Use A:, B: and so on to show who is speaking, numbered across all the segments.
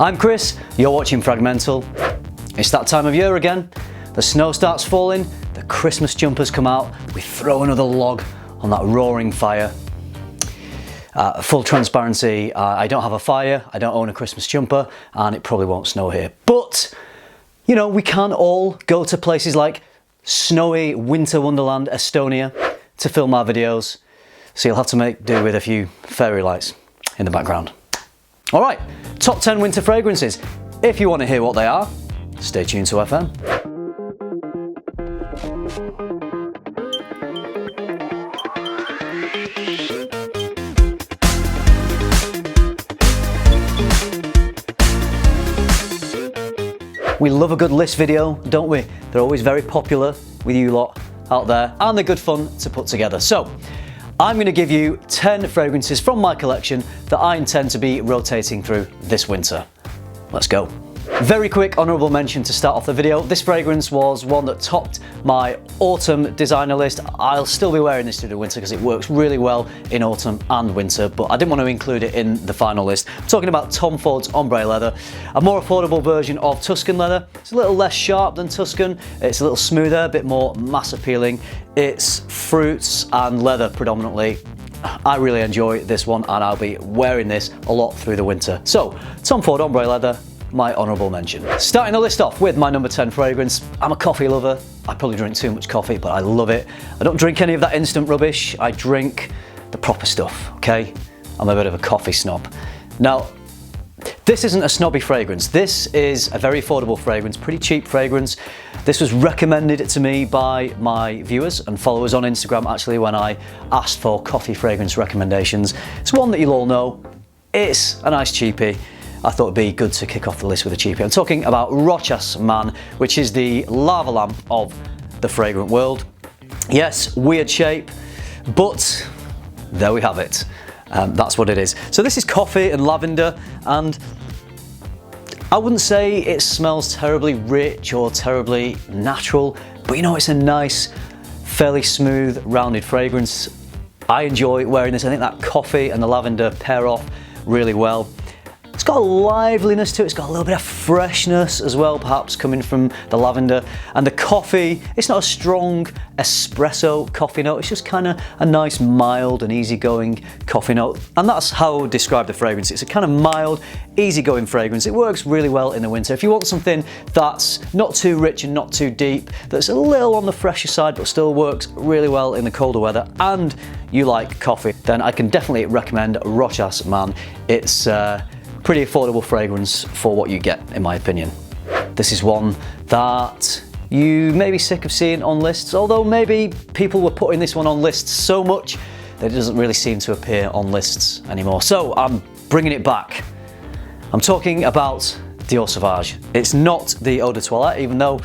A: I'm Chris, you're watching FRAG-MENTAL. It's that time of year again. The snow starts falling, the Christmas jumpers come out, we throw another log on that roaring fire. Full transparency, I don't have a fire, I don't own a Christmas jumper, and it probably won't snow here. But, you know, we can all go to places like snowy winter wonderland Estonia to film our videos, so you'll have to make do with a few fairy lights in the background. All right, top 10 winter fragrances. If you want to hear what they are, stay tuned to FM. We love a good list video, don't we? They're always very popular with you lot out there, and they're good fun to put together. So, I'm going to give you 10 fragrances from my collection that I intend to be rotating through this winter. Let's go. Very quick honourable mention to start off the video. This fragrance was one that topped my autumn designer list. I'll still be wearing this through the winter because it works really well in autumn and winter, but I didn't want to include it in the final list. I'm talking about Tom Ford's Ombre Leather, a more affordable version of Tuscan leather. It's a little less sharp than Tuscan, it's a little smoother, a bit more mass appealing. It's fruits and leather predominantly. I really enjoy this one and I'll be wearing this a lot through the winter. So, Tom Ford Ombre Leather, my honourable mention. Starting the list off with my number 10 fragrance. I'm a coffee lover. I probably drink too much coffee, but I love it. I don't drink any of that instant rubbish. I drink the proper stuff, okay? I'm a bit of a coffee snob. Now, this isn't a snobby fragrance. This is a very affordable fragrance, pretty cheap fragrance. This was recommended to me by my viewers and followers on Instagram actually when I asked for coffee fragrance recommendations. It's one that you'll all know. It's a nice cheapie. I thought it'd be good to kick off the list with a cheapie. I'm talking about Rochas Man, which is the lava lamp of the fragrant world. Yes, weird shape, but there we have it. That's what it is. So this is coffee and lavender, and I wouldn't say it smells terribly rich or terribly natural, but you know, it's a nice, fairly smooth, rounded fragrance. I enjoy wearing this. I think that coffee and the lavender pair off really well. It's got a liveliness to it, it's got a little bit of freshness as well, perhaps coming from the lavender. And the coffee, it's not a strong espresso coffee note, it's just kind of a nice mild and easygoing coffee note. And that's how I would describe the fragrance. It's a kind of mild, easygoing fragrance. It works really well in the winter. If you want something that's not too rich and not too deep, that's a little on the fresher side but still works really well in the colder weather, and you like coffee, then I can definitely recommend Rochas Man. It's pretty affordable fragrance for what you get, in my opinion. This is one that you may be sick of seeing on lists, although maybe people were putting this one on lists so much that it doesn't really seem to appear on lists anymore. So I'm bringing it back. I'm talking about Dior Sauvage. It's not the Eau de Toilette, even though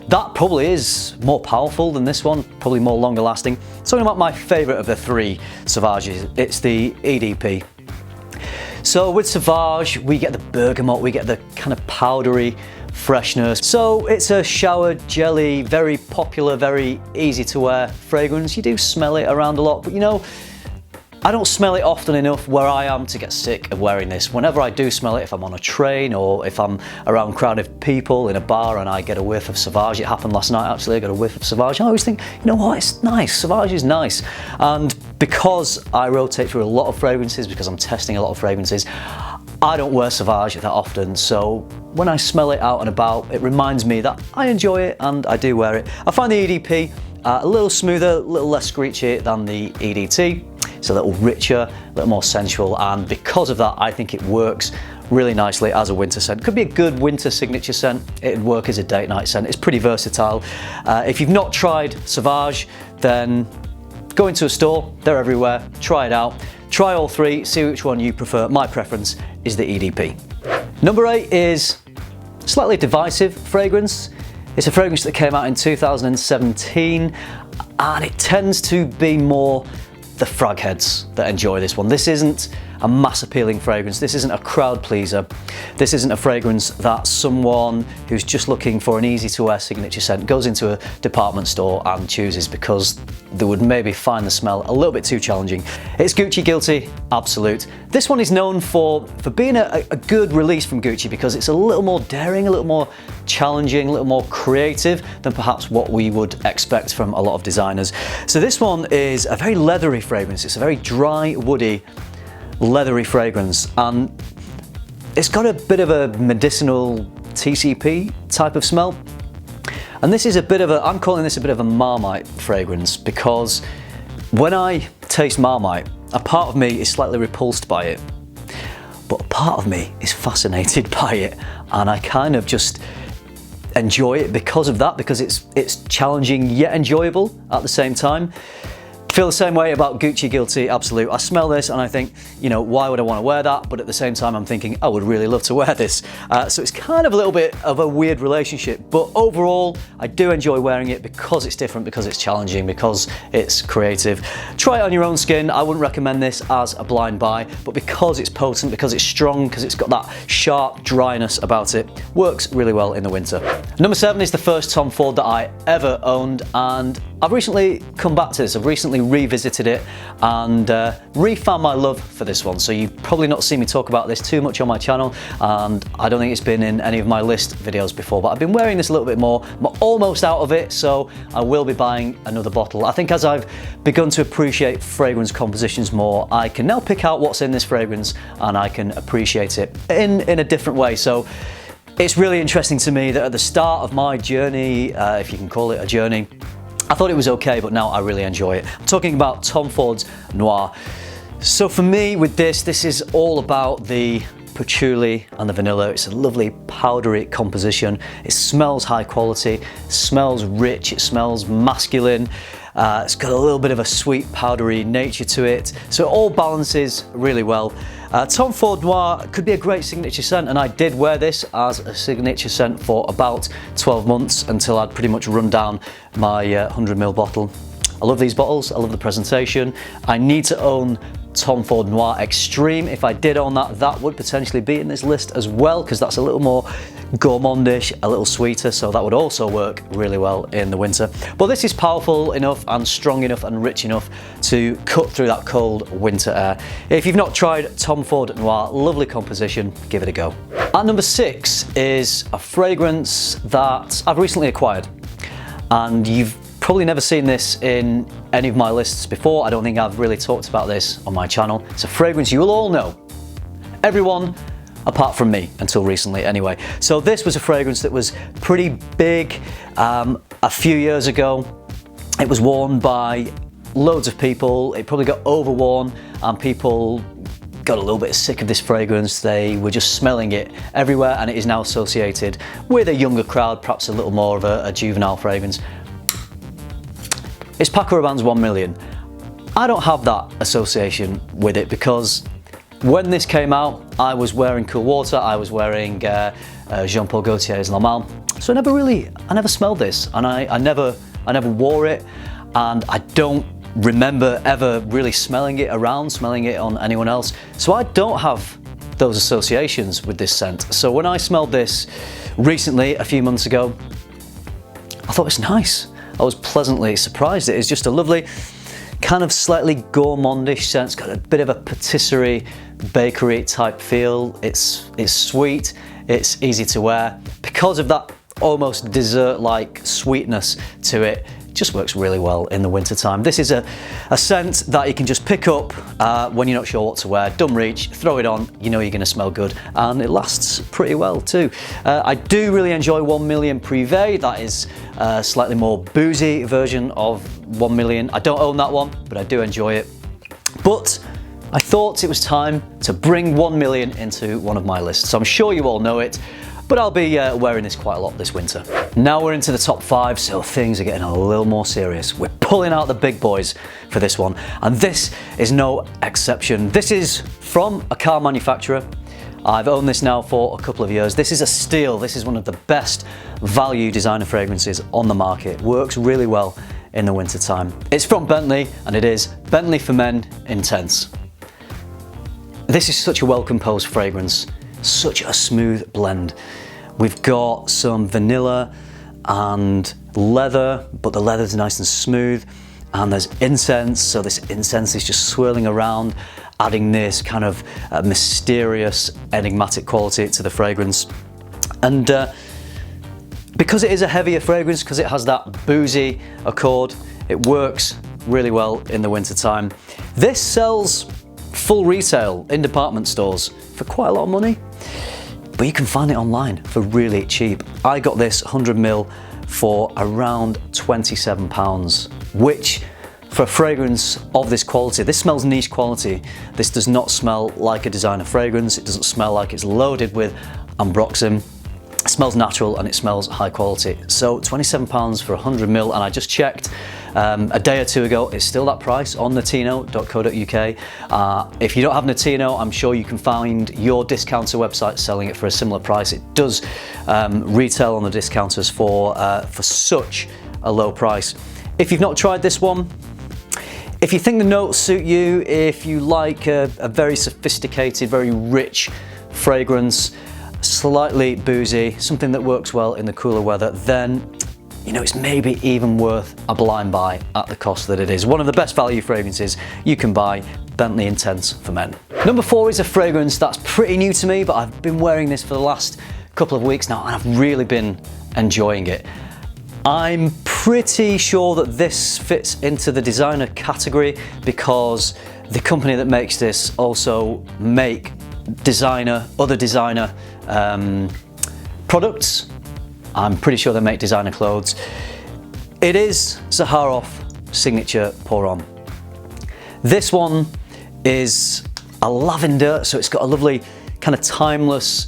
A: that probably is more powerful than this one, probably more longer lasting. Talking about my favourite of the three Sauvages, it's the EDP. So with Sauvage, we get the bergamot, we get the kind of powdery freshness. So it's a shower jelly, very popular, very easy to wear fragrance. You do smell it around a lot, but you know, I don't smell it often enough where I am to get sick of wearing this. Whenever I do smell it, if I'm on a train or if I'm around crowded people in a bar and I get a whiff of Sauvage, it happened last night actually, I got a whiff of Sauvage, I always think, you know what, it's nice, Sauvage is nice. And because I rotate through a lot of fragrances, because I'm testing a lot of fragrances, I don't wear Sauvage that often, so when I smell it out and about, it reminds me that I enjoy it and I do wear it. I find the EDP a little smoother, a little less screechy than the EDT. It's a little richer, a little more sensual, and because of that, I think it works really nicely as a winter scent. Could be a good winter signature scent. It'd work as a date night scent. It's pretty versatile. If you've not tried Sauvage, then go into a store, they're everywhere, try it out. Try all three, see which one you prefer. My preference is the EDP. Number 8 is a slightly divisive fragrance. It's a fragrance that came out in 2017, and it tends to be more the frag heads that enjoy this one. This isn't a mass appealing fragrance. This isn't a crowd pleaser. This isn't a fragrance that someone who's just looking for an easy to wear signature scent goes into a department store and chooses because they would maybe find the smell a little bit too challenging. It's Gucci guilty, absolute. This one is known for being a good release from Gucci because it's a little more daring, a little more challenging, a little more creative than perhaps what we would expect from a lot of designers. So this one is a very leathery fragrance. It's a very dry, woody, leathery fragrance, and it's got a bit of a medicinal TCP type of smell. And this is a bit of a, I'm calling this a bit of a Marmite fragrance because when I taste Marmite, a part of me is slightly repulsed by it, but a part of me is fascinated by it, and I kind of just enjoy it because of that, because it's challenging yet enjoyable at the same time. Feel the same way about Gucci guilty, absolute. I smell this and I think, you know, why would I want to wear that? But at the same time, I'm thinking I would really love to wear this. So it's kind of a little bit of a weird relationship, but overall, I do enjoy wearing it because it's different, because it's challenging, because it's creative. Try it on your own skin. I wouldn't recommend this as a blind buy, but because it's potent, because it's strong, because it's got that sharp dryness about it, works really well in the winter. Number 7 is the first Tom Ford that I ever owned, and I've recently come back to this. I've recently revisited it and refound my love for this one. So you've probably not seen me talk about this too much on my channel, and I don't think it's been in any of my list videos before, but I've been wearing this a little bit more. I'm almost out of it, so I will be buying another bottle. I think as I've begun to appreciate fragrance compositions more, I can now pick out what's in this fragrance and I can appreciate it in a different way. So it's really interesting to me that at the start of my journey, if you can call it a journey, I thought it was okay, but now I really enjoy it. I'm talking about Tom Ford's Noir. So for me with this is all about the patchouli and the vanilla. It's a lovely powdery composition. It smells high quality, smells rich, it smells masculine. It's got a little bit of a sweet powdery nature to it. So it all balances really well. Tom Ford Noir could be a great signature scent, and I did wear this as a signature scent for about 12 months until I'd pretty much run down my 100ml bottle. I love these bottles, I love the presentation. I need to own Tom Ford Noir Extreme. If I did own that, that would potentially be in this list as well, because that's a little more gourmandish, a little sweeter, so that would also work really well in the winter. But this is powerful enough and strong enough and rich enough to cut through that cold winter air. If you've not tried Tom Ford Noir, lovely composition, give it a go. At number 6 is a fragrance that I've recently acquired, and you've probably never seen this in any of my lists before. I don't think I've really talked about this on my channel. It's a fragrance you will all know. Everyone apart from me, until recently anyway. So this was a fragrance that was pretty big a few years ago. It was worn by loads of people. It probably got overworn and people got a little bit sick of this fragrance. They were just smelling it everywhere, and it is now associated with a younger crowd, perhaps a little more of a juvenile fragrance. It's Paco Rabanne's 1 Million. I don't have that association with it because when this came out, I was wearing Cool Water, I was wearing Jean-Paul Gaultier's La Malle, so I never smelled this, and I never wore it, and I don't remember ever really smelling it on anyone else. So I don't have those associations with this scent. So when I smelled this recently, a few months ago, I thought it's nice. I was pleasantly surprised. It is just a lovely, kind of slightly gourmandish scent. It's got a bit of a patisserie, bakery type feel. It's sweet, it's easy to wear. Because of that almost dessert-like sweetness to it, just works really well in the winter time. This is a scent that you can just pick up when you're not sure what to wear. Dumb reach, throw it on, you know you're gonna smell good, and it lasts pretty well too. I do really enjoy 1 Million Privé. That is a slightly more boozy version of 1 Million. I don't own that one, but I do enjoy it. But I thought it was time to bring 1 Million into one of my lists. So I'm sure you all know it, but I'll be wearing this quite a lot this winter. Now we're into the top 5, so things are getting a little more serious. We're pulling out the big boys for this one, and this is no exception. This is from a car manufacturer. I've owned this now for a couple of years. This is a steal. This is one of the best value designer fragrances on the market. Works really well in the winter time. It's from Bentley, and it is Bentley for Men Intense. This is such a well composed fragrance, such a smooth blend. We've got some vanilla and leather, but the leather's nice and smooth, and there's incense, so this incense is just swirling around, adding this kind of mysterious, enigmatic quality to the fragrance. And because it is a heavier fragrance, because it has that boozy accord, it works really well in the winter time. This sells full retail in department stores for quite a lot of money, but you can find it online for really cheap. I got this 100ml for around £27, which for a fragrance of this quality, this smells niche quality. This does not smell like a designer fragrance. It doesn't smell like it's loaded with ambroxan. It smells natural and it smells high quality. So £27 for 100ml, and I just checked a day or two ago, it's still that price on Notino.co.uk. If you don't have Notino, I'm sure you can find your discounter website selling it for a similar price. It does retail on the discounters for such a low price. If you've not tried this one, if you think the notes suit you, if you like a very sophisticated, very rich fragrance, slightly boozy, something that works well in the cooler weather, then you know, it's maybe even worth a blind buy at the cost that it is. One of the best value fragrances you can buy, Bentley Intense for Men. Number 4 is a fragrance that's pretty new to me, but I've been wearing this for the last couple of weeks now and I've really been enjoying it. I'm pretty sure that this fits into the designer category because the company that makes this also make other designer products. I'm pretty sure they make designer clothes. It is ZAHAROFF Signature Pour Homme. This one is a lavender, so it's got a lovely kind of timeless,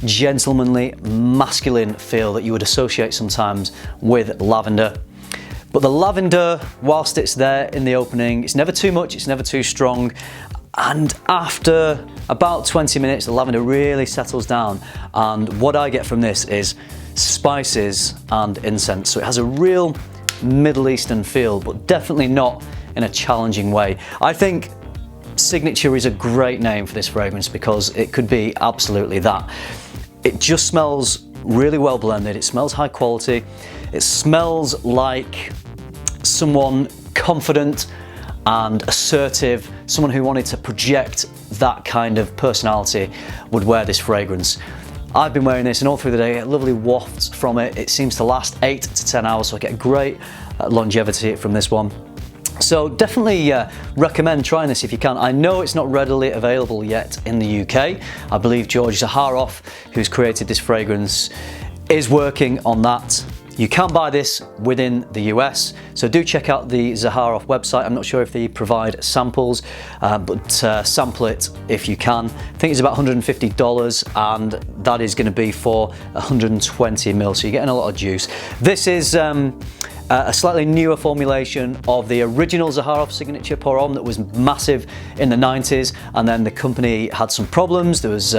A: gentlemanly, masculine feel that you would associate sometimes with lavender. But the lavender, whilst it's there in the opening, it's never too much, it's never too strong. And after about 20 minutes, the lavender really settles down. And what I get from this is spices and incense. So it has a real Middle Eastern feel, but definitely not in a challenging way. I think Signature is a great name for this fragrance because it could be absolutely that. It just smells really well blended. It smells high quality. It smells like someone confident and assertive, someone who wanted to project that kind of personality would wear this fragrance. I've been wearing this and all through the day, I get lovely wafts from it. It seems to last 8 to 10 hours, so I get great longevity from this one. So definitely recommend trying this if you can. I know it's not readily available yet in the UK. I believe George ZAHAROFF, who's created this fragrance, is working on that. You can buy this within the US, so do check out the ZAHAROFF website. I'm not sure if they provide samples, but sample it if you can. I think it's about $150 and that is going to be for 120ml, so you're getting a lot of juice. This is a slightly newer formulation of the original ZAHAROFF Signature Pour Homme that was massive in the 90s, and then the company had some problems. There was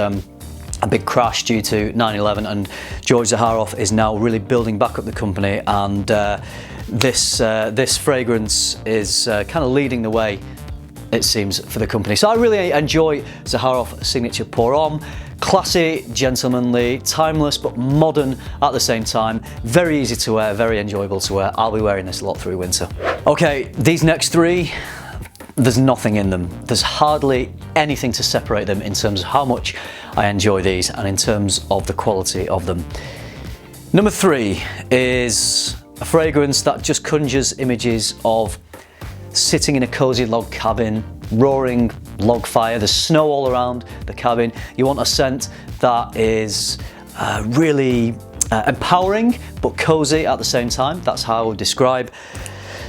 A: a big crash due to 9/11, and George ZAHAROFF is now really building back up the company, and this fragrance is kind of leading the way, it seems, for the company. So I really enjoy ZAHAROFF Signature Pour Homme. Classy, gentlemanly, timeless, but modern at the same time. Very easy to wear, very enjoyable to wear. I'll be wearing this a lot through winter. Okay, these next 3, there's nothing in them. There's hardly anything to separate them in terms of how much I enjoy these and in terms of the quality of them. Number 3 is a fragrance that just conjures images of sitting in a cozy log cabin, roaring log fire, there's snow all around the cabin. You want a scent that is really empowering but cozy at the same time. That's how I would describe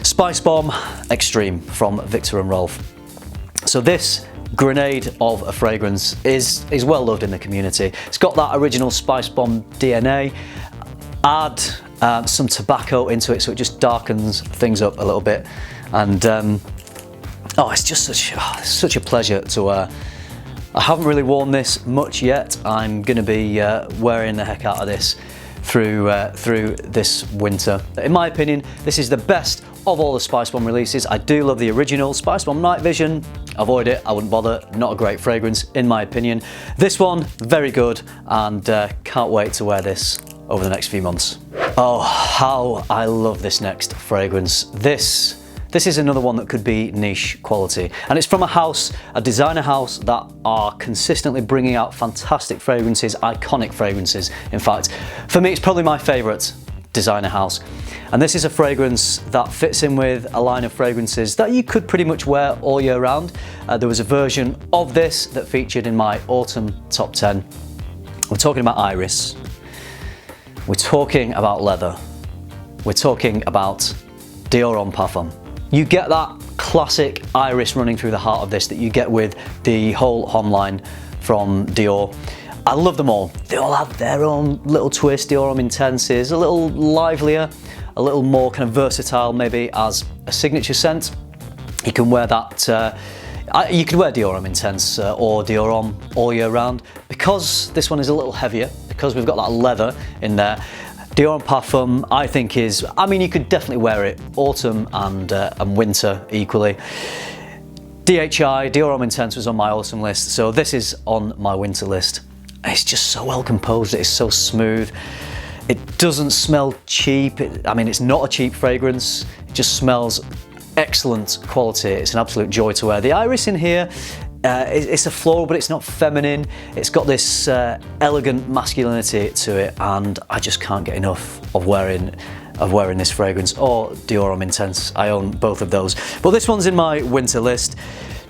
A: Spicebomb Extreme from Viktor & Rolf. So this grenade of a fragrance is well loved in the community. It's got that original Spicebomb DNA. Add some tobacco into it so it just darkens things up a little bit, and oh, it's just such a pleasure to wear. I haven't really worn this much yet. I'm going to be wearing the heck out of this through this winter. In my opinion, this is the best of all the Spicebomb releases. I do love the original Spicebomb Night Vision. Avoid it, I wouldn't bother. Not a great fragrance in my opinion. This one, very good, and can't wait to wear this over the next few months. Oh, how I love this next fragrance. This is another one that could be niche quality, and it's from a designer house that are consistently bringing out fantastic fragrances, iconic fragrances. In fact, for me, it's probably my favorite designer house. And this is a fragrance that fits in with a line of fragrances that you could pretty much wear all year round. There was a version of this that featured in my autumn top 10. We're talking about iris. We're talking about leather. We're talking about Dior Homme Parfum. You get that classic iris running through the heart of this that you get with the whole Homme line from Dior. I love them all. They all have their own little twist. Dior Homme Intense is a little livelier, a little more kind of versatile maybe as a signature scent. You can wear that, you could wear Dior Homme Intense or Dior Homme all year round. Because this one is a little heavier, because we've got that leather in there, Dior Homme Parfum, I think is, I mean, you could definitely wear it autumn and winter equally. DHI, Dior Homme Intense, was on my autumn list, so this is on my winter list. It's just so well composed, it's so smooth. It doesn't smell cheap. I mean, it's not a cheap fragrance. It just smells excellent quality. It's an absolute joy to wear. The iris in here, it's a floral, but it's not feminine. It's got this elegant masculinity to it, and I just can't get enough of wearing this fragrance, or Dior Homme Intense. I own both of those. But this one's in my winter list.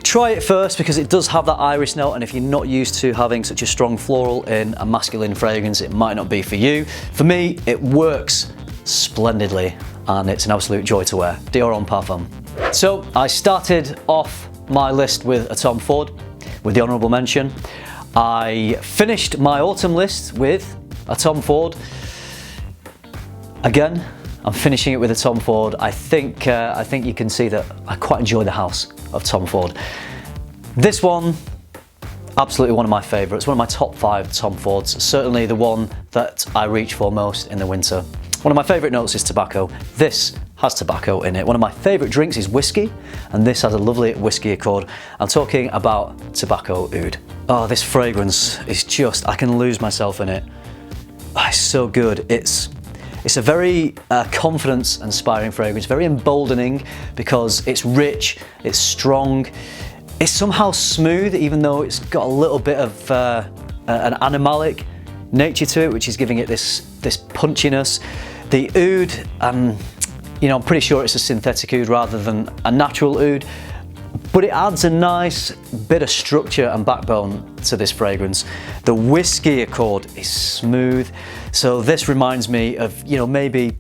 A: Try it first because it does have that iris note, and if you're not used to having such a strong floral in a masculine fragrance, it might not be for you. For me, it works splendidly, and it's an absolute joy to wear. Dior Homme Parfum. So I started off my list with a Tom Ford, with the honourable mention. I finished my autumn list with a Tom Ford. Again, I'm finishing it with a Tom Ford. I think you can see that I quite enjoy the house of Tom Ford. This one, absolutely one of my favourites, one of my top 5 Tom Fords, certainly the one that I reach for most in the winter. One of my favourite notes is tobacco. This has tobacco in it. One of my favourite drinks is whiskey, and this has a lovely whiskey accord. I'm talking about tobacco oud. Oh, this fragrance is just, I can lose myself in it. Oh, it's so good. It's a very confidence-inspiring fragrance, very emboldening because it's rich, it's strong, it's somehow smooth, even though it's got a little bit of an animalic nature to it, which is giving it this punchiness. The oud, you know, I'm pretty sure it's a synthetic oud rather than a natural oud, but it adds a nice bit of structure and backbone to this fragrance. The whiskey accord is smooth, so this reminds me of, you know, maybe,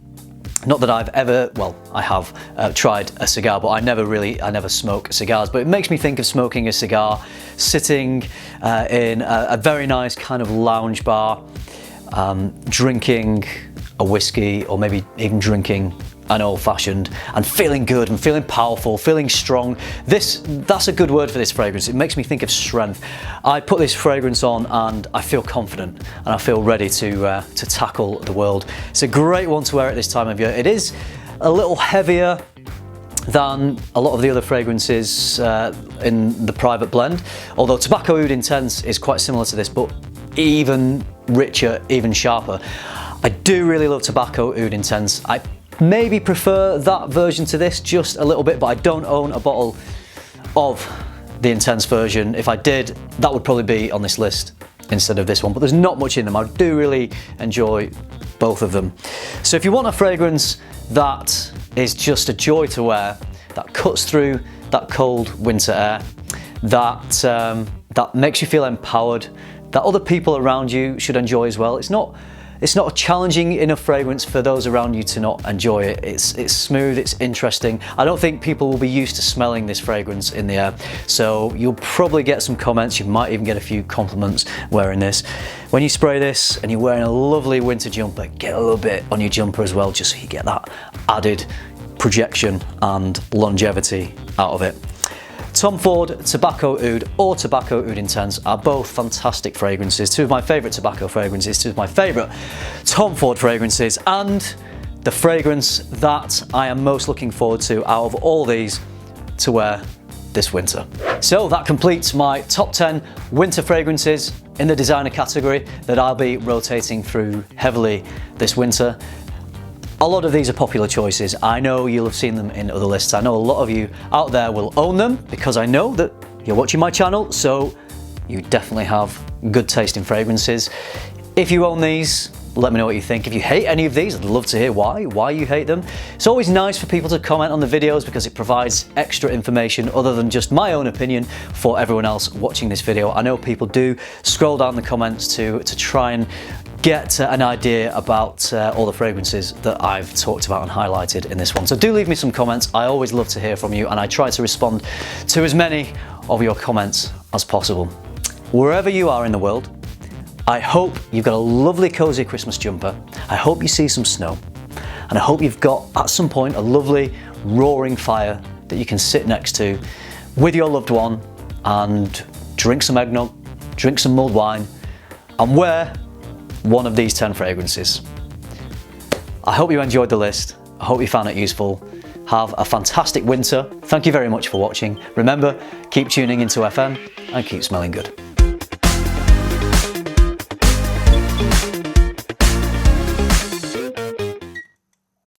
A: not that I've ever, well, I have tried a cigar, but I never smoke cigars, but it makes me think of smoking a cigar, sitting in a very nice kind of lounge bar, drinking a whiskey, or maybe even drinking an old-fashioned, and feeling good and feeling powerful, feeling strong. That's a good word for this fragrance. It makes me think of strength. I put this fragrance on and I feel confident and I feel ready to tackle the world. It's a great one to wear at this time of year. It is a little heavier than a lot of the other fragrances in the private blend, although Tobacco Oud Intense is quite similar to this, but even richer, even sharper. I do really love Tobacco Oud Intense. I maybe prefer that version to this just a little bit, but I don't own a bottle of the Intense version. If I did, that would probably be on this list instead of this one, but there's not much in them. I do really enjoy both of them. So if you want a fragrance that is just a joy to wear, that cuts through that cold winter air, that makes you feel empowered, that other people around you should enjoy as well. It's not a challenging enough fragrance for those around you to not enjoy it. It's smooth, it's interesting. I don't think people will be used to smelling this fragrance in the air, so you'll probably get some comments. You might even get a few compliments wearing this. When you spray this and you're wearing a lovely winter jumper, get a little bit on your jumper as well, just so you get that added projection and longevity out of it. Tom Ford Tobacco Oud or Tobacco Oud Intense are both fantastic fragrances. Two of my favourite tobacco fragrances, two of my favourite Tom Ford fragrances, and the fragrance that I am most looking forward to out of all these to wear this winter. So that completes my top 10 winter fragrances in the designer category that I'll be rotating through heavily this winter. A lot of these are popular choices. I know you'll have seen them in other lists. I know a lot of you out there will own them because I know that you're watching my channel, so you definitely have good taste in fragrances. If you own these, let me know what you think. If you hate any of these, I'd love to hear why you hate them. It's always nice for people to comment on the videos because it provides extra information other than just my own opinion for everyone else watching this video. I know people do scroll down the comments to try and get an idea about all the fragrances that I've talked about and highlighted in this one. So do leave me some comments. I always love to hear from you and I try to respond to as many of your comments as possible. Wherever you are in the world, I hope you've got a lovely cozy Christmas jumper. I hope you see some snow. And I hope you've got at some point a lovely roaring fire that you can sit next to with your loved one and drink some eggnog, drink some mulled wine and wear one of these 10 fragrances. I hope you enjoyed the list. I hope you found it useful. Have a fantastic winter. Thank you very much for watching. Remember, keep tuning into FM and keep smelling good.